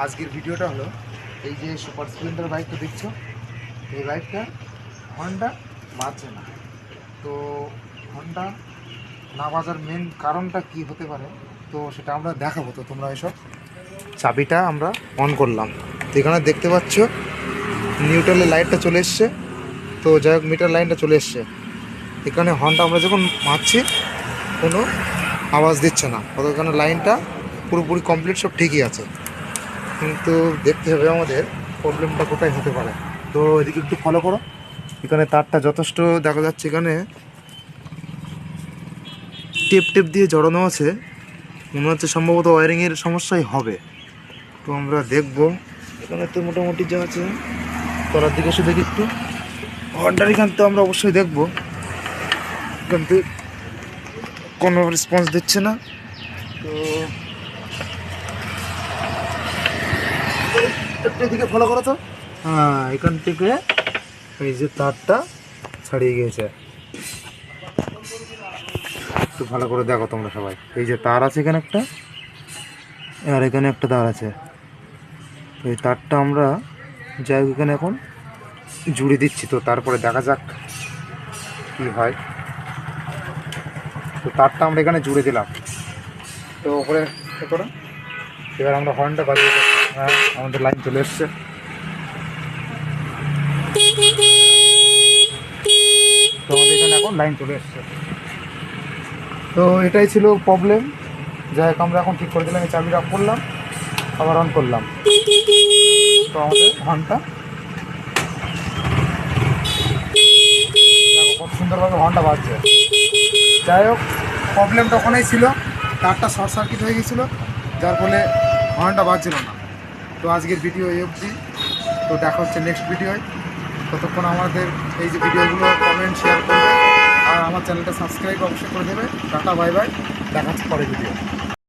আজকের ভিডিওটা হলো এই যে সুপার স্প্লেন্ডার বাইকটা দেখছো, এই বাইকটা হন্ডা বাজছে না। তো হন্ডা না বাজার মেন কারণটা কি হতে পারে, তো সেটা আমরা দেখাবো। তো তোমরা এসব চাবিটা আমরা অন করলাম, তো এখানে দেখতে পাচ্ছ নিউট্রালের লাইটটা চলে এসছে। তো যাই হোক, মিটার লাইনটা চলে এসছে। এখানে হর্নটা আমরা যখন মারছি কোনো আওয়াজ দিচ্ছে না, অত এখানে লাইনটা পুরোপুরি কমপ্লিট, সব ঠিকই আছে। কিন্তু দেখতে হবে আমাদের প্রবলেমটা কোথায় হতে পারে। তো এদিকে একটু ফলো করো, এখানে তারটা যথেষ্ট দেখা যাচ্ছে, এখানে টেপ টেপ দিয়ে জড়ানো আছে, মনে হচ্ছে সম্ভবত ওয়ারিংয়ের সমস্যাই হবে। তো আমরা দেখবো এখানে তো মোটামুটি যা আছে করার দিকে এসে দেখি একটু হন্ডার এখান তো আমরা অবশ্যই দেখবো, কিন্তু কোনো রেসপন্স দিচ্ছে না। তো একটু এদিকে ফলো করো তো। হ্যাঁ, এখান থেকে এই যে তারটা ছাড়িয়ে গিয়েছে, একটু ভালো করে দেখো তোমরা সবাই। এই যে তার আছে এখানে একটা, আর এখানে একটা তার আছে। তো এই তারটা আমরা যাই হোক এখানে এখন জুড়ে দিচ্ছি, তো তারপরে দেখা যাক কি হয়। তো তারটা আমরা এখানে জুড়ে দিলাম, তো ওপরে করো। এবার আমরা হর্নটা বাজিয়ে দেবো। হ্যাঁ, আমাদের লাইন চলে এসছে। তো আমাদের এখানে এখন লাইন চলে এসছে। তো এটাই ছিল প্রবলেম। যাই হোক, আমরা এখন ঠিক করে দিলাম, এই চাবিটা অফ করলাম, আবার অন করলাম। তো আমাদের হর্নটা দেখো খুব সুন্দরভাবে হর্নটা বাজছে। যাই হোক, প্রবলেমটা ওখানেই ছিল, তারটা শর্ট সার্কিট হয়ে গেছিলো, যার ফলে হর্নটা বাজছিল না। তো আজকের ভিডিও এই অবধি। তো দেখা হচ্ছে নেক্সট ভিডিওয়। ততক্ষণ আমাদের এই যে ভিডিওগুলো কমেন্ট শেয়ার করবে, আর আমার চ্যানেলটা সাবস্ক্রাইব অবশ্যই করে দেবে। টাটা, বাই বাই, দেখা হচ্ছে পরের ভিডিও।